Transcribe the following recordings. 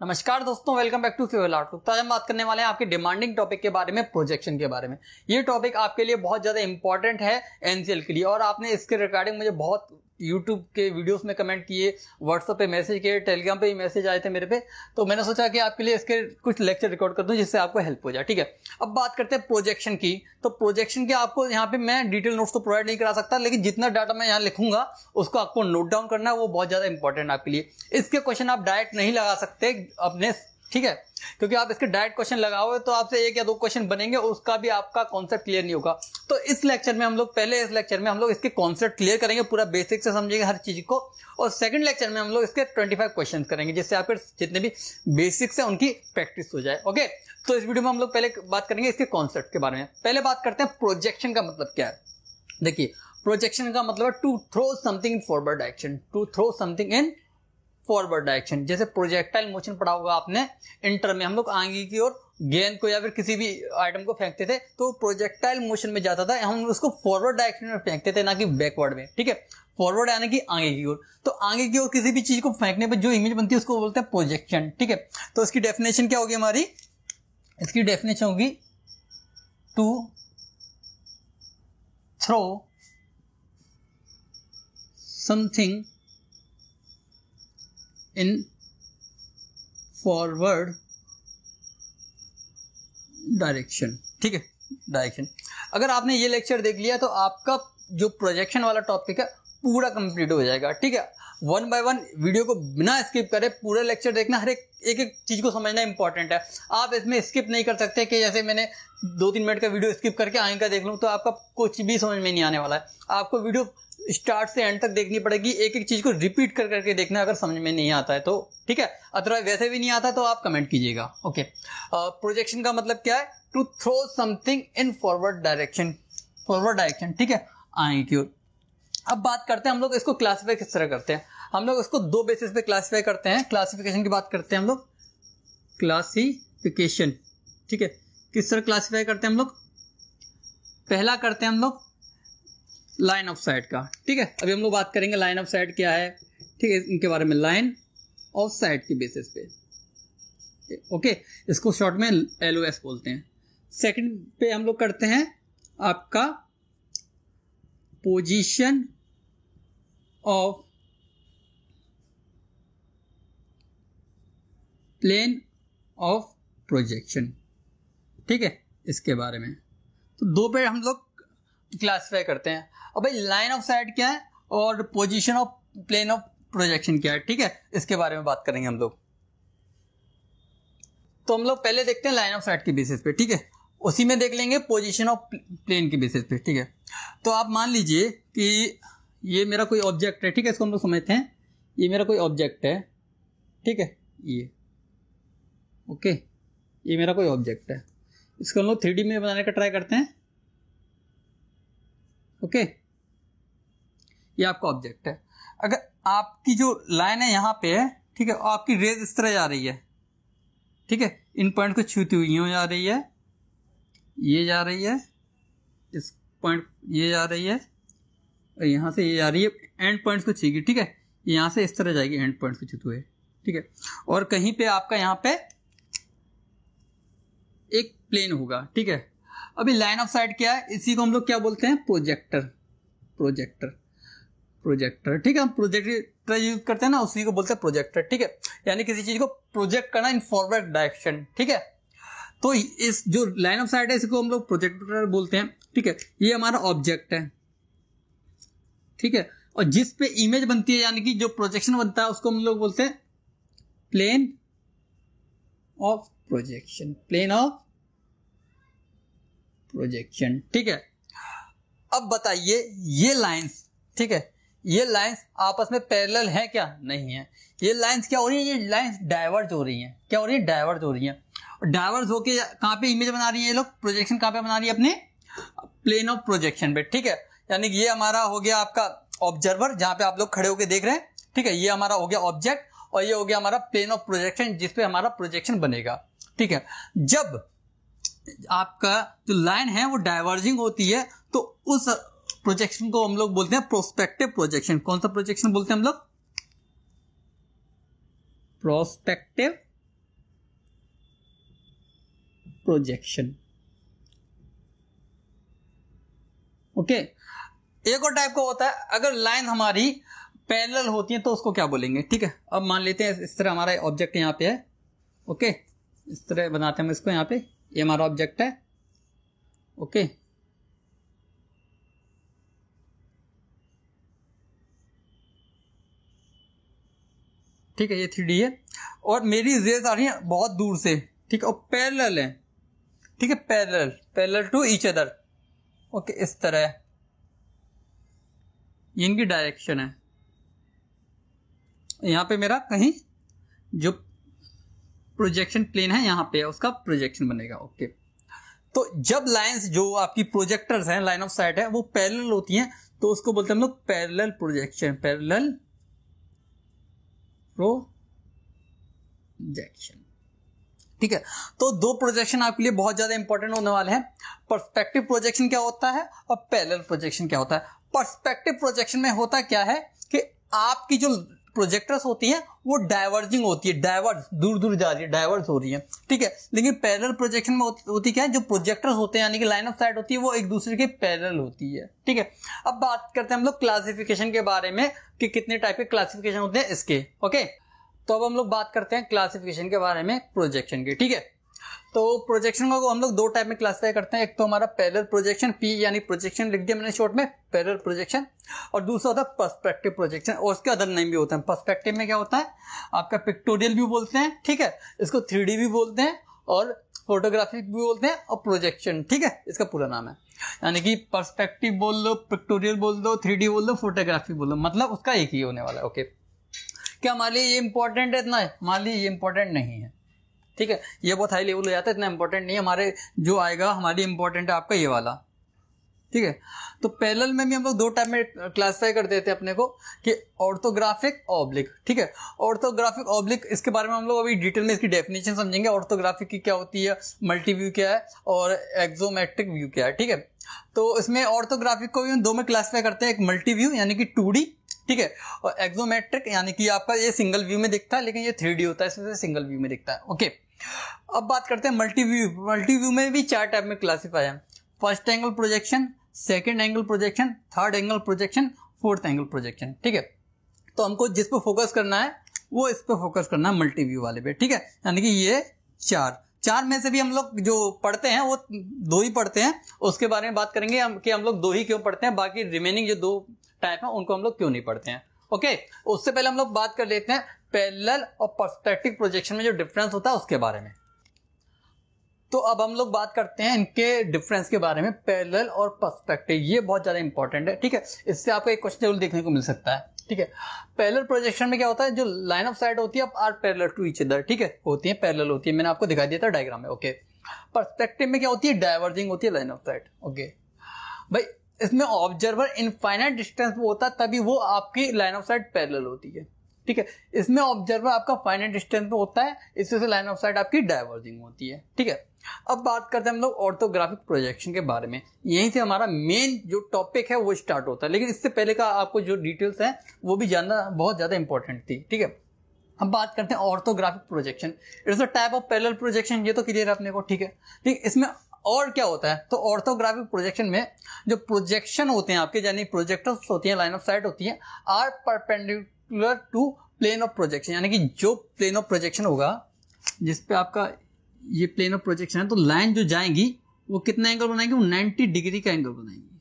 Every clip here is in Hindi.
नमस्कार दोस्तों, welcome back to fuel outlook. तो आज हम बात करने वाले हैं आपके डिमांडिंग टॉपिक के बारे में, प्रोजेक्शन के बारे में। ये टॉपिक आपके लिए बहुत ज़्यादा इंपॉर्टेंट है एनसीएल के लिए, और आपने इसके रिगार्डिंग मुझे बहुत यूट्यूब के वीडियोस में कमेंट किए, व्हाट्सएप पे मैसेज किए, टेलीग्राम पे भी मैसेज आए थे मेरे पे। तो मैंने सोचा कि आपके लिए इसके कुछ लेक्चर रिकॉर्ड कर दूं जिससे आपको हेल्प हो जाए। ठीक है, अब बात करते हैं प्रोजेक्शन की। तो प्रोजेक्शन के आपको यहाँ पे मैं डिटेल नोट्स तो प्रोवाइड नहीं करा सकता, लेकिन जितना डाटा मैं यहाँ लिखूंगा उसको आपको नोट डाउन करना है, वो बहुत ज्यादा इंपॉर्टेंट है आपके लिए। इसके क्वेश्चन आप डायरेक्ट नहीं लगा सकते अपने, ठीक है, क्योंकि आप इसके डायरेक्ट क्वेश्चन लगाओगे तो आपसे एक या दो क्वेश्चन बनेंगे, उसका भी आपका कॉन्सेप्ट क्लियर नहीं होगा। तो इस लेक्चर में हम लोग इसके कॉन्सेप्ट क्लियर करेंगे, पूरा बेसिक से समझेंगे हर चीज को। और सेकंड लेक्चर में हम लोग इसके 25 क्वेश्चन करेंगे, जिससे आपके जितने भी बेसिक्स है उनकी प्रैक्टिस हो जाए। ओके, तो इस वीडियो में हम लोग पहले बात करेंगे इसके कॉन्सेप्ट के बारे में। पहले बात करते हैं प्रोजेक्शन का मतलब क्या है। देखिए, प्रोजेक्शन का मतलब है to throw something in forward direction, to throw something in forward direction. जैसे प्रोजेक्टाइल मोशन पढ़ा होगा आपने इंटर में, हम लोग आगे की ओर गेंद को या फिर किसी भी आइटम को फेंकते थे तो प्रोजेक्टाइल मोशन में जाता था, हम उसको फॉरवर्ड डायरेक्शन में फेंकते थे, ना कि बैकवर्ड में। ठीक है, फॉरवर्ड यानी कि आगे की ओर। तो आगे की ओर किसी भी चीज को फेंकने पर जो इमेज बनती है उसको बोलते हैं प्रोजेक्शन। ठीक है, तो इसकी डेफिनेशन क्या होगी हमारी? इसकी डेफिनेशन होगी to throw something in forward direction. ठीक है, डायरेक्शन। अगर आपने ये लेक्चर देख लिया तो आपका जो प्रोजेक्शन वाला टॉपिक है पूरा कंप्लीट हो जाएगा। ठीक है, वन बाय वन वीडियो को बिना स्किप करे पूरे लेक्चर देखना, हर एक चीज को समझना इंपॉर्टेंट है। आप इसमें स्किप नहीं कर सकते कि जैसे मैंने 2-3 मिनट का वीडियो स्किप करके आगे का देख लूं, तो आपका कुछ भी समझ में नहीं आने वाला है। आपको वीडियो स्टार्ट से एंड तक देखनी पड़ेगी, एक एक चीज को रिपीट कर करके देखना अगर समझ में नहीं आता है तो। ठीक है, अदरवाइज वैसे भी नहीं आता तो आप कमेंट कीजिएगा। ओके, प्रोजेक्शन का मतलब क्या है? To throw something in forward direction, forward direction. ठीक है, आगे की ओर। अब बात करते हैं हम लोग इसको क्लासीफाई किस तरह करते हैं। हम लोग इसको दो बेसिस पे क्लासीफाई करते हैं। क्लासिफिकेशन की बात करते हैं हम लोग, क्लासिफिकेशन। ठीक है, किस तरह क्लासीफाई करते हैं हम लोग? पहला करते हैं हम लोग लाइन ऑफ साइट का। ठीक है, अभी हम लोग बात करेंगे लाइन ऑफ साइट क्या है। ठीक है, इनके बारे में, लाइन ऑफ साइट की बेसिस पे। ओके, इसको शॉर्ट में LOS बोलते हैं। सेकंड पे हम लोग करते हैं आपका position of plane of projection. ठीक है, इसके बारे में तो दो पे हम लोग क्लासिफाई करते हैं। अब भाई लाइन ऑफ साइट क्या है और position of plane of projection क्या है, ठीक है, इसके बारे में बात करेंगे हम लोग। तो हम लोग पहले देखते हैं लाइन ऑफ साइट की बेसिस पे। ठीक है, उसी में देख लेंगे पोजीशन ऑफ प्लेन की बेसिस पे। ठीक है, तो आप मान लीजिए कि ये मेरा कोई ऑब्जेक्ट है। ठीक है, इसको हम लोग समझते हैं, ये मेरा कोई ऑब्जेक्ट है। ठीक है, ये ओके, ये मेरा कोई ऑब्जेक्ट है। इसको हम लोग 3D में बनाने का ट्राई करते हैं। ओके, ये आपका ऑब्जेक्ट है। अगर आपकी जो लाइन है यहाँ पे है, ठीक है, आपकी रेज इस तरह जा रही है। ठीक है, इन पॉइंट को छूती हुई यूं जा रही है, ये जा रही है, इस पॉइंट ये जा रही है, और यहाँ से ये जा रही है, एंड पॉइंट्स को छीगी। ठीक है, यहाँ से इस तरह जाएगी एंड पॉइंट्स को छूते हुए। ठीक है, और कहीं पे आपका यहाँ पे एक प्लेन होगा। ठीक है, अभी लाइन ऑफ साइट क्या है? इसी को हम लोग क्या बोलते हैं? प्रोजेक्टर। Projector, projector. ठीक है, हम प्रोजेक्टर यूज करते हैं ना, उसी को बोलते हैं प्रोजेक्टर। ठीक है, यानी किसी चीज को प्रोजेक्ट करना इन फॉरवर्ड डायरेक्शन। ठीक है, तो इस जो लाइन ऑफ साइट है इसको हम लोग प्रोजेक्टर बोलते हैं। ठीक है, ये हमारा ऑब्जेक्ट है। ठीक है, और जिस पे इमेज बनती है यानी कि जो प्रोजेक्शन बनता है उसको हम लोग बोलते हैं plane of projection, plane of projection. ठीक है, अब बताइए ये लाइंस, ठीक है, ये लाइंस आपस में पैरेलल है क्या? नहीं है। ये लाइंस क्या हो रही है? ये लाइंस डाइवर्ज हो रही हैं। क्या हो रही है? डाइवर्ज हो रही हैं। और डाइवर्ज होके कहां पे इमेज बना रही है ये लोग? प्रोजेक्शन कहां पे बना रही है? अपने प्लेन ऑफ प्रोजेक्शन पे। ठीक है, यानी कि ये हमारा हो गया आपका ऑब्जर्वर, जहां पे आप लोग खड़े होकर देख रहे हैं। ठीक है, ये हमारा हो गया ऑब्जेक्ट, और ये हो गया हमारा प्लेन ऑफ प्रोजेक्शन जिसपे हमारा प्रोजेक्शन बनेगा। ठीक है, जब आपका जो लाइन है वो डाइवर्जिंग होती है तो उस प्रोजेक्शन को हम लोग बोलते हैं प्रोस्पेक्टिव प्रोजेक्शन। कौन सा प्रोजेक्शन बोलते हैं हम लोग? Prospective projection. ओके, एक और टाइप का होता है, अगर लाइन हमारी पैरेलल होती है तो उसको क्या बोलेंगे, ठीक है। अब मान लेते हैं इस तरह हमारा ऑब्जेक्ट यहाँ पे है, ओके, इस तरह बनाते हैं हम इसको, यहाँ पे ये हमारा ऑब्जेक्ट है, ओके। ठीक है, ये 3D है और मेरी रेज आ रही है बहुत दूर से, ठीक है, और पैरेलल है, ठीक है, parallel to each other, okay, इस तरह ये इनकी डायरेक्शन है। यहां पे मेरा कहीं जो प्रोजेक्शन प्लेन है यहां पे है, उसका प्रोजेक्शन बनेगा, ओके। तो जब लाइंस जो आपकी प्रोजेक्टर्स हैं, लाइन ऑफ साइट है, वो पैरेलल होती हैं तो उसको बोलते हैं हम लोग पैरेलल प्रोजेक्शन, पैरेलल प्रोजेक्शन, ठीक है। तो दो प्रोजेक्शन आपके लिए बहुत ज्यादा इंपॉर्टेंट होने वाले हैं। पर्सपेक्टिव प्रोजेक्शन क्या होता है और पैरेलल प्रोजेक्शन क्या होता है। पर्सपेक्टिव प्रोजेक्शन में होता क्या है कि आपकी जो प्रोजेक्टर्स होती हैं वो डाइवर्जिंग होती है, डाइवर्स दूर दूर जा रही है, डाइवर्स हो रही है, ठीक है। लेकिन पैरेलल प्रोजेक्शन में होती क्या है, जो प्रोजेक्टर्स होते हैं यानी कि लाइन ऑफ साइट होती है वो एक दूसरे के पैरेलल होती है, ठीक है। अब बात करते हैं हम लोग क्लासिफिकेशन के बारे में कि कितने टाइप के क्लासिफिकेशन होते हैं इसके, ओके। तो अब हम लोग बात करते हैं क्लासिफिकेशन के बारे में प्रोजेक्शन की, ठीक है। तो प्रोजेक्शन को हम लोग दो टाइप में क्लासिफाई करते हैं, एक तो हमारा पैरेलल प्रोजेक्शन, पी यानी प्रोजेक्शन लिख दिया मैंने शॉर्ट में, पैरेलल प्रोजेक्शन, और दूसरा होता है पर्सपेक्टिव प्रोजेक्शन, और उसके अदर नेम भी होते हैं। पर्सपेक्टिव में क्या होता है, आपका पिक्टोरियल व्यू बोलते हैं, ठीक है, इसको 3D भी बोलते हैं और फोटोग्राफिक भी बोलते हैं, और प्रोजेक्शन, ठीक है, इसका पूरा नाम है। यानी कि पर्सपेक्टिव बोल दो, पिक्टोरियल बोल दो, 3D बोल दो, फोटोग्राफी बोल दो, मतलब उसका एक ही होने वाला है, ओके। क्या हमारे लिए ये इंपॉर्टेंट है इतना है, हमारे लिए ये इंपॉर्टेंट नहीं है, ठीक है, ये बहुत हाई लेवल हो जाता है, इतना इंपॉर्टेंट नहीं है। हमारे जो आएगा हमारी इंपॉर्टेंट है आपका ये वाला, ठीक है। तो पैरेलल में भी हम लोग दो टाइप में क्लासिफाई कर देते हैं अपने को कि ऑर्थोग्राफिक, ऑब्लिक, ठीक है। ऑर्थोग्राफिक, ऑब्लिक, इसके बारे में हम लोग अभी डिटेल में इसकी डेफिनेशन समझेंगे। ऑर्थोग्राफिक की क्या होती है, मल्टी व्यू क्या है और एक्सोमेट्रिक व्यू क्या है, ठीक है। तो इसमें ऑर्थोग्राफिक को भी हम दो में क्लासिफाई करते हैं, एक मल्टी व्यू यानी कि 2D, ठीक है, और एक्सोमेट्रिक यानी कि आपका ये सिंगल व्यू में दिखता है लेकिन ये 3D होता है, इसमें सिंगल व्यू में दिखता है, ओके। अब बात करते हैं मल्टी व्यू। मल्टी व्यू में भी चार टाइप में क्लासिफाई है, first angle projection, second angle projection, third angle projection, fourth angle projection, ठीक है। तो हमको जिस पे फोकस करना है वो इस पे फोकस करना है मल्टी व्यू वाले पे, ठीक है। यानी कि ये चार में से भी हम लोग जो पढ़ते हैं वो दो ही पढ़ते हैं, उसके बारे में बात करेंगे कि हम लोग दो ही क्यों पढ़ते हैं, बाकी रिमेनिंग जो दो टाइप है उनको हम लोग क्यों नहीं पढ़ते हैं, ओके। उससे पहले हम लोग बात कर लेते हैं पैरेलल और पर्सपेक्टिव प्रोजेक्शन में जो डिफरेंस होता है उसके बारे में। तो अब हम लोग बात करते हैं इनके डिफरेंस के बारे में, पैरेलल और पर्सपेक्टिव, ये बहुत ज्यादा इंपॉर्टेंट है, ठीक है। इससे आपको एक क्वेश्चन जरूर देखने को मिल सकता है, ठीक है। पैरेलल प्रोजेक्शन में क्या होता है, जो लाइन ऑफ साइट होती है are parallel to each other, ठीक है, होती है पैरेलल होती है, मैंने आपको दिखा दिया था डायग्राम में, ओके। पर्सपेक्टिव में क्या होती है, डाइवर्जिंग होती है लाइन ऑफ साइट, ओके। भाई इसमें ऑब्जर्वर इनफाइनाइट डिस्टेंस पे होता है तभी वो आपकी लाइन ऑफ साइट पैरेलल होती है, ठीक है। इसमें ऑब्जर्वर आपका फाइनाइट डिस्टेंस पे होता है, इससे से लाइन ऑफ साइट आपकी डाइवर्जिंग होती है, ठीक है। अब बात करते हैं हम लोग ऑर्थोग्राफिक प्रोजेक्शन के बारे में, यहीं से हमारा मेन जो टॉपिक है वो स्टार्ट होता है, लेकिन इससे पहले का आपको जो डिटेल्स है वो भी जानना बहुत ज्यादा इंपॉर्टेंट थी, ठीक है। अब बात करते हैं orthographic projection, it's a type of parallel projection, ये तो क्लियर है अपने को, ठीक है। ठीक, इसमें और क्या होता है, तो ऑर्थोग्राफिक प्रोजेक्शन में जो प्रोजेक्शन होते हैं आपके, यानी प्रोजेक्टर्स होती हैं, लाइन ऑफ साइट होती है, are perpendicular to plane of projection, यानी कि जो प्लेन ऑफ प्रोजेक्शन होगा जिसपे आपका ये प्लेन ऑफ प्रोजेक्शन है, तो लाइन जो जाएंगी वो कितना एंगल बनाएंगे, वो 90 डिग्री का एंगल बनाएंगे।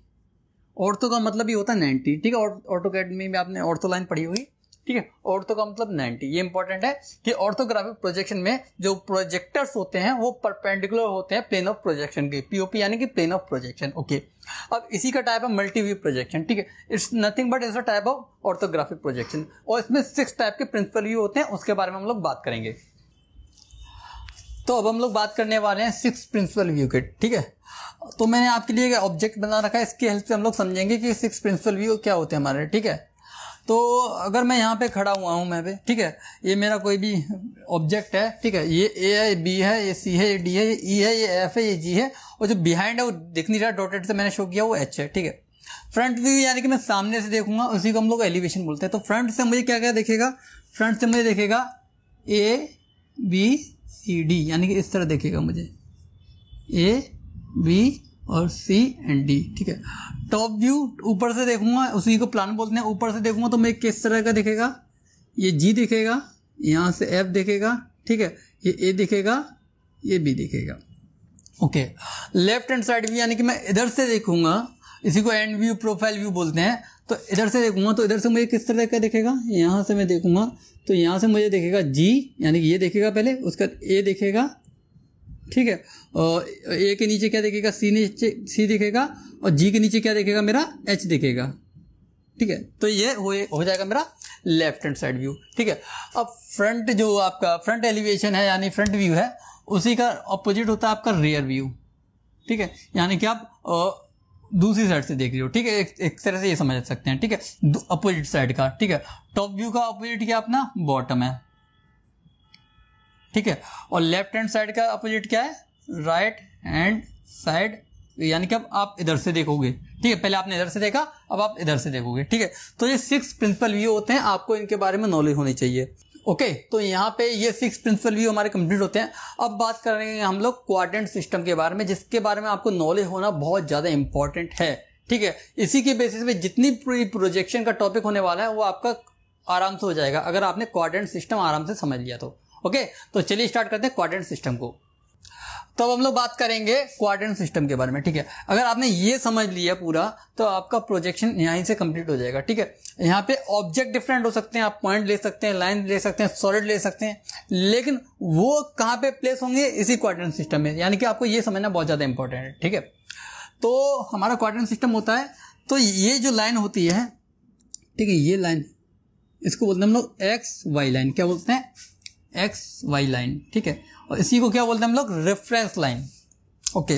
ऑर्थो का मतलब ये होता है 90, ठीक है। ऑर्थोकैडमी में आपने ऑर्थो लाइन पढ़ी होगी, ठीक है। ऑर्थो का मतलब 90, ये इंपॉर्टेंट है कि ऑर्थोग्राफिक प्रोजेक्शन में जो प्रोजेक्टर्स होते हैं वो परपेंडिकुलर होते हैं प्लेन ऑफ प्रोजेक्शन के, पीओपी यानी कि प्लेन ऑफ प्रोजेक्शन, ओके। अब इसी का टाइप है मल्टी व्यू प्रोजेक्शन, ठीक है। It's nothing but it's a type of orthographic projection, और इसमें 6 टाइप के प्रिंसिपल व्यू होते हैं, उसके बारे में हम लोग बात करेंगे। तो अब हम लोग बात करने वाले हैं 6 प्रिंसिपल व्यू के, ठीक है। तो मैंने आपके लिए ऑब्जेक्ट बना रखा है, इसकी हेल्प से हम लोग समझेंगे कि 6 प्रिंसिपल व्यू क्या होते हैं हमारे, ठीक है। तो अगर मैं यहाँ पे खड़ा हुआ हूँ मैं पे, ठीक है, ये मेरा कोई भी ऑब्जेक्ट है, ठीक है, ये ए है, बी है, ये सी है, ये डी है, ये ई है, ये एफ है, ये जी है, और जो बिहाइंड है वो दिख नहीं रहा, डॉटेड से मैंने शो किया वो एच है, ठीक है। फ्रंट व्यू यानी कि मैं सामने से देखूंगा, उसी को हम लोग एलिवेशन बोलते हैं। तो फ्रंट से मुझे क्या क्या देखेगा, फ्रंट से मुझे देखेगा ए बी सी डी, यानी कि इस तरह देखेगा मुझे, ए बी और सी एंड डी, ठीक है। टॉप व्यू ऊपर से देखूंगा, उसी को प्लान बोलते हैं। ऊपर से देखूंगा तो मैं किस तरह का दिखेगा, ये जी दिखेगा, यहाँ से एफ दिखेगा, ठीक है, ये ए दिखेगा, ये बी दिखेगा। Okay, left hand side view यानी कि मैं इधर से देखूंगा, इसी को एंड व्यू प्रोफाइल व्यू बोलते हैं। तो इधर से देखूंगा तो इधर से मुझे किस तरह का दिखेगा, यहाँ से मैं देखूंगा तो यहाँ से मुझे दिखेगा जी, यानी कि ये दिखेगा पहले, उसका ए दिखेगा, ठीक है, और ए के नीचे क्या दिखेगा, सी दिखेगा, और जी के नीचे क्या दिखेगा, मेरा एच दिखेगा, ठीक है। तो ये हो जाएगा मेरा लेफ्ट हैंड साइड व्यू, ठीक है। अब फ्रंट जो आपका फ्रंट एलिवेशन है यानी फ्रंट व्यू है, उसी का अपोजिट होता है आपका रियर व्यू, ठीक है, यानी कि आप दूसरी साइड से देख रहे हो, ठीक है, एक तरह से ये समझ सकते हैं, ठीक है, अपोजिट साइड का, ठीक है। टॉप व्यू का अपोजिट क्या अपना बॉटम है, ठीक है, और लेफ्ट हैंड साइड का अपोजिट क्या है, राइट हैंड साइड, यानी कि अब आप इधर से देखोगे, ठीक है, पहले आपने इधर से देखा, अब आप इधर से देखोगे, ठीक है। तो ये 6 प्रिंसिपल व्यू होते हैं, आपको इनके बारे में नॉलेज होनी चाहिए। ओके, तो यहाँ पे ये 6 प्रिंसिपल व्यू हमारे कंप्लीट होते हैं। अब बात करेंगे हम लोग क्वाड्रेंट सिस्टम के बारे में, जिसके बारे में आपको नॉलेज होना बहुत ज्यादा इंपॉर्टेंट है, ठीक है। इसी के बेसिस पे जितनी पूरी प्रोजेक्शन का टॉपिक होने वाला है वो आपका आराम से हो जाएगा, अगर आपने क्वाड्रेंट सिस्टम आराम से समझ लिया तो। ओके, तो चलिए स्टार्ट करते हैं क्वाड्रेंट सिस्टम को। तो अब हम लोग बात करेंगे क्वाड्रेंट सिस्टम के बारे में, ठीक है। अगर आपने ये समझ लिया पूरा तो आपका प्रोजेक्शन यहीं से कंप्लीट हो जाएगा, ठीक है। यहाँ पे ऑब्जेक्ट डिफरेंट हो सकते हैं, आप पॉइंट ले सकते हैं, लाइन ले सकते हैं, सॉलिड ले सकते हैं, लेकिन वो कहाँ पे प्लेस होंगे, इसी क्वाड्रेंट सिस्टम में, यानी कि आपको ये समझना बहुत ज्यादा इंपॉर्टेंट है, ठीक है। तो हमारा क्वाड्रेंट सिस्टम होता है, तो ये जो लाइन होती है, ठीक है, ये लाइन, इसको बोलते हैं हम लोग एक्स वाई लाइन, क्या बोलते हैं, एक्स वाई लाइन, ठीक है, और इसी को क्या बोलते हैं हम लोग, रेफरेंस लाइन। ओके,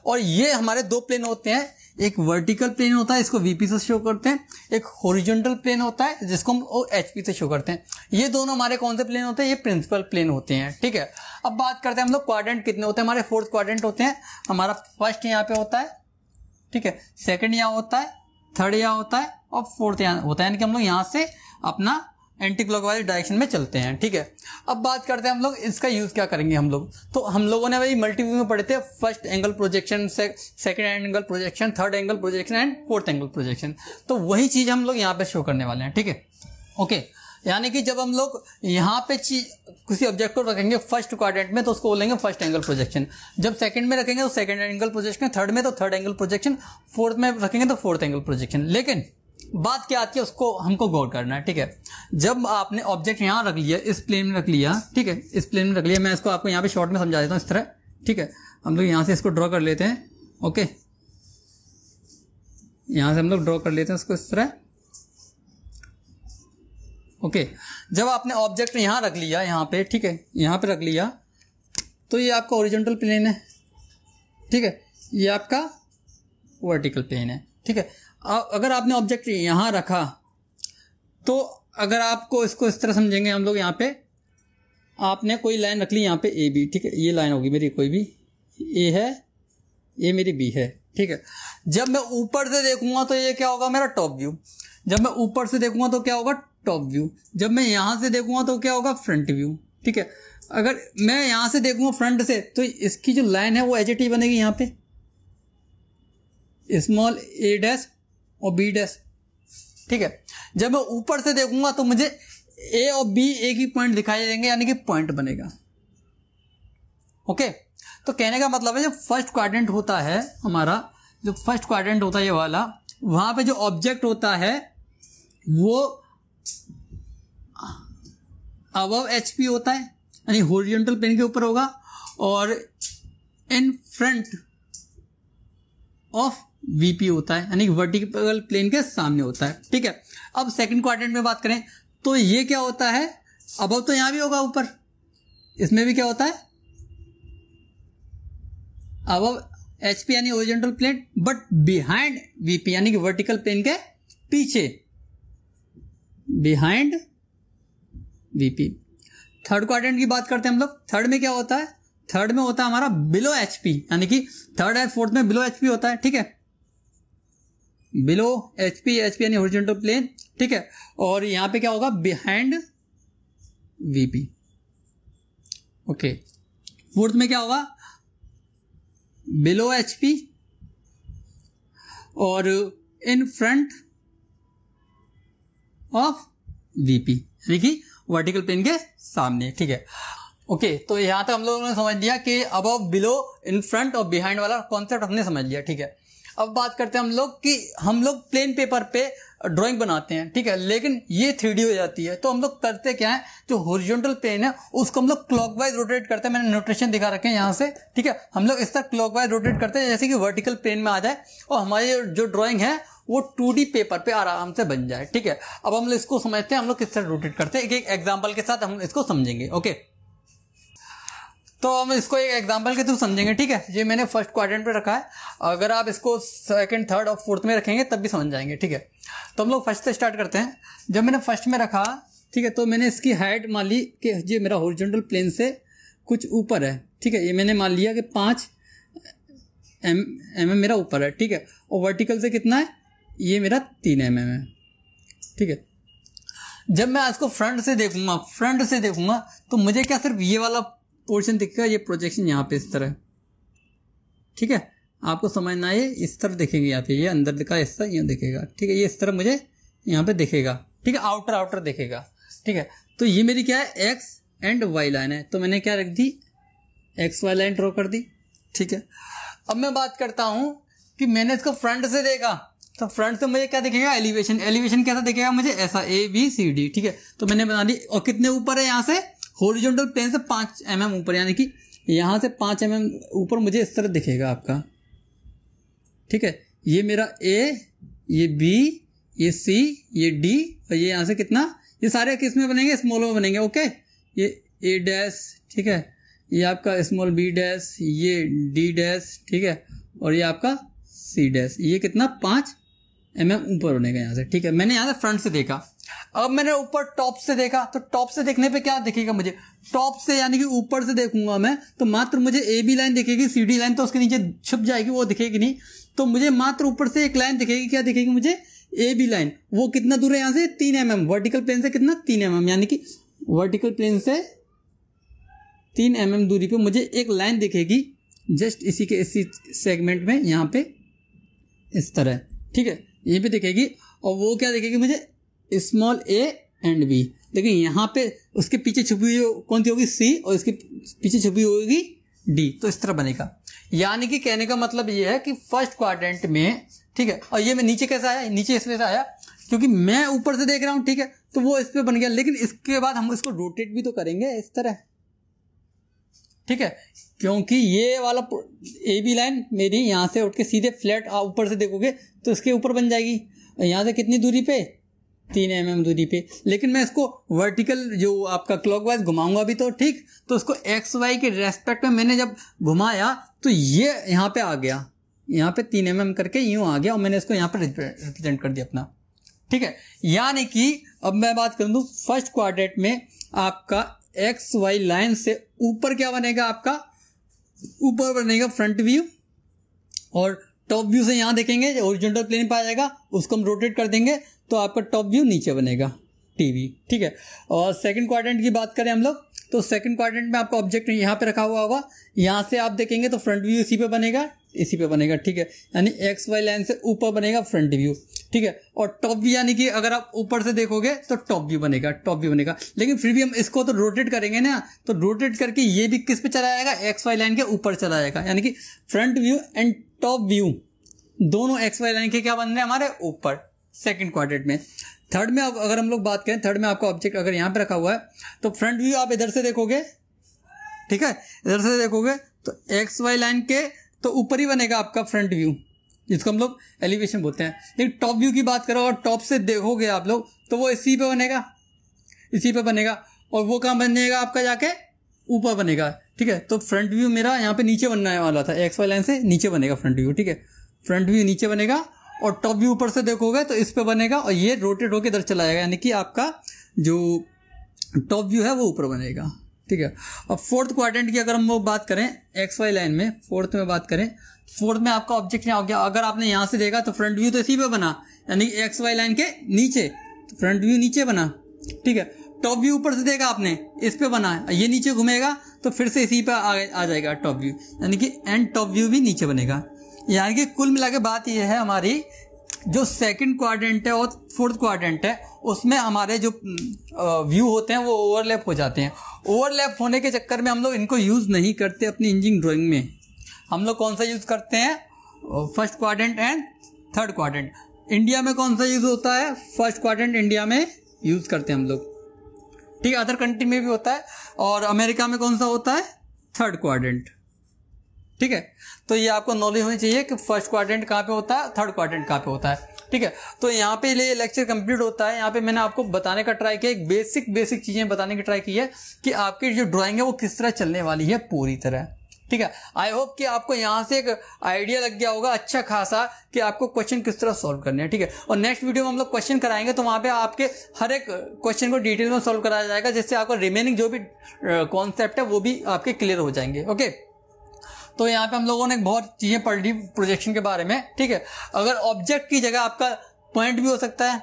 और ये हमारे 2 प्लेन होते हैं, एक वर्टिकल प्लेन होता है, इसको वीपी से शो करते हैं, एक हॉरिजॉन्टल प्लेन होता है जिसको हम एचपी से शो करते हैं। ये दोनों हमारे कौन से प्लेन होते हैं, ये प्रिंसिपल प्लेन होते हैं, ठीक है। अब बात करते हैं हम लोग क्वाड्रेंट कितने होते हैं, हमारे 4 क्वाड्रेंट होते हैं। हमारा फर्स्ट यहाँ पे होता है, ठीक है, सेकंड यहाँ होता है, थर्ड यहाँ होता है, और फोर्थ यहाँ होता है, यानी कि हम लोग यहाँ से अपना एंटी क्लॉकवाइज डायरेक्शन में चलते हैं, ठीक है। अब बात करते हैं हम लोग इसका यूज क्या करेंगे हम लोग। तो हम लोगों ने भाई मल्टी व्यू में पढ़े थे, first angle projection, second angle projection, third angle projection and fourth angle projection. तो वही चीज हम लोग यहाँ पे शो करने वाले हैं, ठीक है। ओके, यानी कि जब हम लोग यहाँ पे किसी ऑब्जेक्ट को रखेंगे फर्स्ट क्वाड्रेंट में तो उसको बोलेंगे फर्स्ट एंगल प्रोजेक्शन, जब सेकंड में रखेंगे तो सेकंड एंगल प्रोजेक्शन, थर्ड में तो थर्ड एंगल प्रोजेक्शन, फोर्थ में रखेंगे तो फोर्थ एंगल प्रोजेक्शन। लेकिन बात क्या आती है उसको हमको गौर करना है, ठीक है। जब आपने ऑब्जेक्ट यहाँ रख लिया, इस प्लेन में रख लिया, ठीक है, इस प्लेन में रख लिया, मैं इसको आपको यहाँ पे शॉर्ट में समझा देता हूँ इस तरह, ठीक है। हम लोग यहाँ से इसको ड्रॉ कर लेते हैं, ओके, यहाँ से हम लोग ड्रॉ कर लेते हैं इसको इस तरह, ओके। जब आपने ऑब्जेक्ट यहाँ रख लिया, यहाँ पे, ठीक है, यहाँ पे रख लिया, तो ये आपका हॉरिजॉन्टल प्लेन है, ठीक है, ये आपका वर्टिकल प्लेन है, ठीक है। अगर आपने ऑब्जेक्ट यहाँ रखा तो अगर आपको इसको इस तरह समझेंगे हम लोग, यहाँ पे आपने कोई लाइन रख ली यहाँ पे ए बी, ठीक है, ये लाइन होगी मेरी, कोई भी ए है, ये मेरी बी है, ठीक है। जब मैं ऊपर से देखूंगा तो ये क्या होगा, मेरा टॉप व्यू। जब मैं ऊपर से देखूंगा तो क्या होगा, टॉप व्यू। जब मैं यहाँ से देखूंगा तो क्या होगा, फ्रंट व्यू, ठीक है। अगर मैं यहाँ से देखूंगा फ्रंट से तो इसकी जो लाइन है वो एच टी बनेगी, यहाँ पे स्मॉल ए डैश और बी डैश, ठीक है। जब मैं ऊपर से देखूंगा तो मुझे ए और बी एक ही पॉइंट दिखाई देंगे, यानी कि पॉइंट बनेगा, ओके। तो कहने का मतलब है जो फर्स्ट क्वाड्रेंट होता है हमारा, जो फर्स्ट क्वाड्रेंट होता है ये वाला, वहां पे जो ऑब्जेक्ट होता है वो अबव एचपी होता है, यानी हॉरिजॉन्टल प्लेन के ऊपर होगा, और इन फ्रंट ऑफ वीपी होता है, यानी वर्टिकल प्लेन के सामने होता है, ठीक है। अब सेकंड क्वाड्रेंट में बात करें तो ये क्या होता है, अबव तो यहां भी होगा, ऊपर इसमें भी क्या होता है, अबव एचपी यानी horizontal plane, but behind VP यानी कि वर्टिकल प्लेन के पीछे, बिहाइंड वीपी। थर्ड क्वाड्रेंट की बात करते हैं हम लोग। थर्ड में क्या होता है, थर्ड में होता है हमारा बिलो एचपी, यानी कि थर्ड एंड फोर्थ में बिलो एचपी होता है, ठीक है, बिलो एचपी, एचपी यानी हॉरिजॉन्टल प्लेन, ठीक है। और यहां पे क्या होगा, बिहाइंड वीपी, ओके। फोर्थ में क्या होगा, बिलो HP और इन फ्रंट ऑफ VP, यानी कि वर्टिकल प्लेन के सामने। ठीक है, ओके तो यहां तक हम लोगों ने समझ लिया कि अबव, बिलो, इन फ्रंट और बिहाइंड वाला कॉन्सेप्ट हमने समझ लिया। ठीक है, अब बात करते हैं हम लोग कि हम लोग प्लेन पेपर पे ड्राइंग बनाते हैं, ठीक है, लेकिन ये 3D हो जाती है। तो हम लोग करते क्या है, जो हॉरिजॉन्टल प्लेन है उसको हम लोग क्लॉकवाइज रोटेट करते हैं। मैंने नोटेशन दिखा रखे हैं यहाँ से, ठीक है, हम लोग इस तरह क्लॉकवाइज रोटेट करते हैं जैसे कि वर्टिकल प्लेन में आ जाए और हमारी जो ड्राइंग है वो 2D पेपर पे आराम से बन जाए। ठीक है, अब हम इसको समझते हैं हम लोग किस तरह रोटेट करते हैं, एक एक एग्जाम्पल के साथ हम इसको समझेंगे। ओके, तो हम इसको एक एग्जांपल के थ्रू समझेंगे। ठीक है, ये मैंने फर्स्ट क्वाड्रेंट पे रखा है, अगर आप इसको सेकंड, थर्ड और फोर्थ में रखेंगे तब भी समझ जाएंगे। ठीक है, तो हम लोग फर्स्ट से स्टार्ट करते हैं। जब मैंने फर्स्ट में रखा, ठीक है, तो मैंने इसकी हाइट मान ली कि ये मेरा हॉरिजॉन्टल प्लेन से कुछ ऊपर है। ठीक है, ये मैंने मान लिया कि 5 mm मेरा ऊपर है। ठीक है, और वर्टिकल से कितना है, ये मेरा 3 mm है। ठीक है, जब मैं इसको फ्रंट से देखूंगा तो मुझे क्या सिर्फ ये वाला पोर्शन दिखेगा, ये प्रोजेक्शन यहाँ पे इस तरह। ठीक है, आपको समझना है, इस तरह दिखेगी यहाँ पे, ये अंदर दिखा इस तरह, ये दिखेगा। ठीक है, ये इस तरह मुझे यहाँ पे दिखेगा। ठीक है, आउटर दिखेगा। ठीक है, तो ये मेरी क्या है, एक्स एंड वाई लाइन है, तो मैंने क्या रख दी, एक्स वाई लाइन ड्रॉ कर दी। ठीक है, अब मैं बात करता हूँ कि मैंने इसको फ्रंट से देखा, तो फ्रंट से मुझे क्या दिखेगा, एलिवेशन कैसा दिखेगा मुझे, ऐसा ABCD। ठीक है, तो मैंने बना दी, और कितने ऊपर है यहाँ से, हॉरिजॉन्टल प्लेन से 5 mm ऊपर, यानी कि यहाँ से 5 mm ऊपर मुझे इस तरह दिखेगा आपका। ठीक है, ये मेरा A, ये B, ये C, ये D, और ये यहाँ से कितना, ये सारे किस में बनेंगे, स्मॉल में बनेंगे। ओके, ये A डैश, ठीक है, ये आपका स्मॉल B डैश, ये D डैश, ठीक है, और ये आपका C डैश, ये कितना 5 mm ऊपर बनेगा यहाँ से। ठीक है, मैंने यहाँ से फ्रंट से देखा। अब मैंने ऊपर टॉप से देखा, तो टॉप से देखने पे क्या दिखेगा मुझे, टॉप से यानी कि ऊपर से देखूंगा मैं तो मात्र मुझे AB लाइन दिखेगी, CD लाइन तो उसके नीचे छुप जाएगी, वो दिखेगी नहीं। तो मुझे मात्र ऊपर से एक लाइन दिखेगी, क्या दिखेगी मुझे, AB लाइन। वो कितना दूर है यहाँ से, 3 mm, वर्टिकल प्लेन से कितना, 3 mm, यानी कि वर्टिकल प्लेन से 3 mm दूरी पे मुझे एक लाइन दिखेगी, जस्ट इसी सेगमेंट में यहाँ पे इस तरह। ठीक है, यहीं पे दिखेगी, और वो क्या दिखेगी मुझे, स्मॉल A एंड B। लेकिन यहाँ पे उसके पीछे छुपी हुई कौन सी होगी, C, और इसके पीछे छुपी होगी D। तो इस तरह बनेगा, यानी कि कहने का मतलब ये है कि फर्स्ट क्वाड्रेंट में, ठीक है, और ये मैं नीचे कैसा आया, नीचे इस वजह से आया क्योंकि मैं ऊपर से देख रहा हूँ। ठीक है, तो वो इस पे बन गया, लेकिन इसके बाद हम इसको रोटेट भी तो करेंगे इस तरह। ठीक है, क्योंकि ये वाला AB लाइन मेरी यहाँ से उठ के सीधे फ्लैट ऊपर से देखोगे तो इसके ऊपर बन जाएगी, और यहाँ से कितनी दूरी पे, 3 mm दूरी पे। लेकिन मैं इसको वर्टिकल जो आपका क्लॉकवाइज घुमाऊंगा भी तो, ठीक, तो उसको XY के रेस्पेक्ट में मैंने जब घुमाया तो ये यहाँ पे आ गया, यहाँ पे 3 mm करके यूं आ गया, और मैंने इसको यहाँ पे रिप्रेजेंट कर दिया अपना। ठीक है, यानी कि अब मैं बात कर दूं फर्स्ट क्वाड्रेंट में आपका XY लाइन से ऊपर क्या बनेगा, आपका ऊपर बनेगा फ्रंट व्यू, और टॉप व्यू से यहाँ देखेंगे हॉरिजॉन्टल प्लेन पे आ जाएगा, उसको हम रोटेट कर देंगे तो आपका टॉप व्यू नीचे बनेगा, TV। ठीक है, और सेकंड क्वाड्रेंट की बात करें हम लोग, तो सेकंड क्वाड्रेंट में आपका ऑब्जेक्ट यहाँ पे रखा हुआ होगा, यहाँ से आप देखेंगे तो फ्रंट व्यू इसी पे बनेगा। ठीक है, यानी XY लाइन से ऊपर बनेगा फ्रंट व्यू। ठीक है, और टॉप व्यू यानी कि अगर आप ऊपर से देखोगे तो टॉप व्यू बनेगा। लेकिन फिर भी हम इसको तो रोटेट करेंगे ना, तो रोटेट करके ये भी किस पे चला जाएगा, XY लाइन के ऊपर चला जाएगा, यानी कि front view and top view दोनों XY लाइन के क्या बन रहे हैं, हमारे ऊपर, सेकंड क्वाड्रेंट में। थर्ड में अगर हम लोग बात करें, थर्ड में आपका ऑब्जेक्ट अगर यहाँ पे रखा हुआ है तो फ्रंट व्यू आप इधर से देखोगे, ठीक है, इधर से देखोगे तो XY लाइन के तो ऊपर ही बनेगा आपका फ्रंट व्यू, जिसको हम लोग एलिवेशन बोलते हैं। लेकिन टॉप व्यू की बात करो और टॉप से देखोगे आप लोग तो वो इसी पे बनेगा, और वो कहाँ बन जाएगा आपका, जाके ऊपर बनेगा। ठीक है, तो फ्रंट व्यू मेरा यहाँ पे नीचे बनने वाला था, XY लाइन से नीचे बनेगा फ्रंट व्यू। ठीक है, फ्रंट व्यू नीचे बनेगा, और टॉप व्यू ऊपर से देखोगे तो इस पे बनेगा, और ये रोटेट होकर इधर चला जाएगा, यानी कि आपका जो टॉप व्यू है वो ऊपर बनेगा। ठीक है, अब फोर्थ क्वाड्रेंट की अगर हम वो बात करें XY लाइन में, फोर्थ में बात करें, फोर्थ में आपका ऑब्जेक्ट क्या हो गया, अगर आपने यहाँ से देखा तो फ्रंट व्यू तो इसी पे बना, यानी कि XY लाइन के नीचे, तो फ्रंट व्यू नीचे बना। ठीक है, टॉप व्यू ऊपर से देखा आपने, इस पे बना है, ये नीचे घूमेगा तो फिर से इसी पे आ जाएगा टॉप व्यू, यानी कि एंड टॉप व्यू भी नीचे बनेगा। यानी कि कुल मिला के बात ये है, हमारी जो सेकंड क्वाड्रेंट है और फोर्थ क्वाड्रेंट है उसमें हमारे जो व्यू होते हैं वो ओवरलैप हो जाते हैं। ओवरलैप होने के चक्कर में हम लोग इनको यूज़ नहीं करते अपनी इंजीनियरिंग ड्राइंग में। हम लोग कौन सा यूज़ करते हैं, first quadrant and third quadrant. India में कौन सा यूज़ होता है, फर्स्ट क्वाड्रेंट इंडिया में यूज़ करते हैं हम लोग, ठीक है। अदर कंट्री में भी होता है, और अमेरिका में कौन सा होता है, थर्ड क्वाड्रेंट, ठीक है। तो ये आपको नॉलेज होनी चाहिए कि फर्स्ट क्वाड्रेंट कहाँ पे होता है, थर्ड क्वाड्रेंट कहाँ पे होता है, ठीक है। तो यहाँ पे ये लेक्चर कंप्लीट होता है। यहाँ पे मैंने आपको बताने का ट्राई किया, एक बेसिक चीज़ें बताने की ट्राई की है कि आपकी जो ड्राइंग है वो किस तरह चलने वाली है पूरी तरह, ठीक है। आई होप कि आपको यहाँ से एक आइडिया लग गया होगा अच्छा खासा कि आपको क्वेश्चन किस तरह सॉल्व करने हैं, ठीक है। और नेक्स्ट वीडियो में हम लोग क्वेश्चन कराएंगे, तो वहाँ पे आपके हर एक क्वेश्चन को डिटेल में सॉल्व कराया जाएगा, जिससे आपको रिमेनिंग जो भी कॉन्सेप्ट है वो भी आपके क्लियर हो जाएंगे, ओके। तो यहाँ पे हम लोगों ने बहुत चीज़ें पढ़ ली प्रोजेक्शन के बारे में, ठीक है। अगर ऑब्जेक्ट की जगह आपका पॉइंट भी हो सकता है,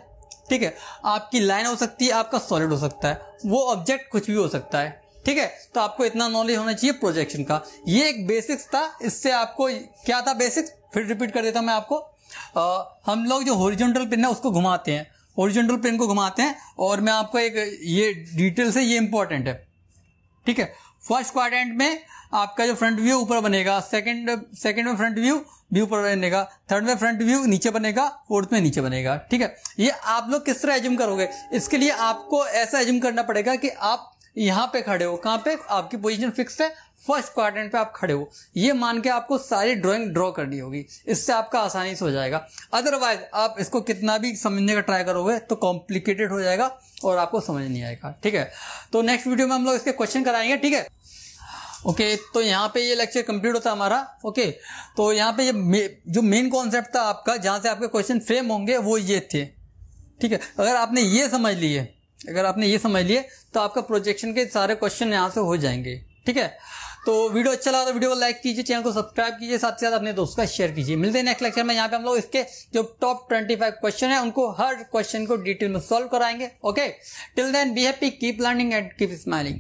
ठीक है, आपकी लाइन हो सकती है, आपका सॉलिड हो सकता है, वो ऑब्जेक्ट कुछ भी हो सकता है, ठीक है। तो आपको इतना नॉलेज होना चाहिए प्रोजेक्शन का। ये एक बेसिक्स था, इससे आपको क्या था बेसिक्स, फिर रिपीट कर देता हूं मैं आपको। हम लोग जो हॉरिजॉन्टल प्लेन है उसको घुमाते हैं, हॉरिजॉन्टल प्लेन को घुमाते हैं, और मैं आपको एक ये डिटेल से, ये इंपॉर्टेंट है, ठीक है। फर्स्ट क्वाड्रेंट में आपका जो फ्रंट व्यू ऊपर बनेगा, सेकंड में फ्रंट व्यू भी ऊपर बनेगा, थर्ड में फ्रंट व्यू नीचे बनेगा, फोर्थ में नीचे बनेगा, ठीक है। ये आप लोग किस तरह एज्यूम करोगे, इसके लिए आपको ऐसा एज्यूम करना पड़ेगा कि आप यहाँ पे खड़े हो, कहाँ पे, आपकी पोजीशन फिक्स है, फर्स्ट क्वाड्रेंट पे आप खड़े हो, ये मान के आपको सारी ड्राइंग ड्रॉ करनी होगी। इससे आपका आसानी से हो जाएगा। अदरवाइज आप इसको कितना भी समझने का ट्राई करोगे तो कॉम्प्लिकेटेड हो जाएगा और आपको समझ नहीं आएगा, ठीक है। तो नेक्स्ट वीडियो में हम लोग इसके क्वेश्चन कराएंगे, ठीक है, ओके। तो यहाँ पे ये लेक्चर कंप्लीट होता है हमारा, ओके। तो यहाँ पे ये जो मेन कॉन्सेप्ट था आपका, जहाँ से आपके क्वेश्चन फ्रेम होंगे, वो ये थे, ठीक है। अगर आपने ये समझ लिए तो आपका प्रोजेक्शन के सारे क्वेश्चन यहाँ से हो जाएंगे, ठीक है। तो वीडियो अच्छा लगा तो वीडियो को लाइक कीजिए, चैनल को सब्सक्राइब कीजिए, साथ ही साथ अपने दोस्तों का शेयर कीजिए। मिलते हैं नेक्स्ट लेक्चर में। यहाँ पे हम लोग इसके जो टॉप 25 क्वेश्चन है उनको, हर क्वेश्चन को डिटेल में सॉल्व कराएंगे, okay. Till then be happy, keep learning and keep smiling.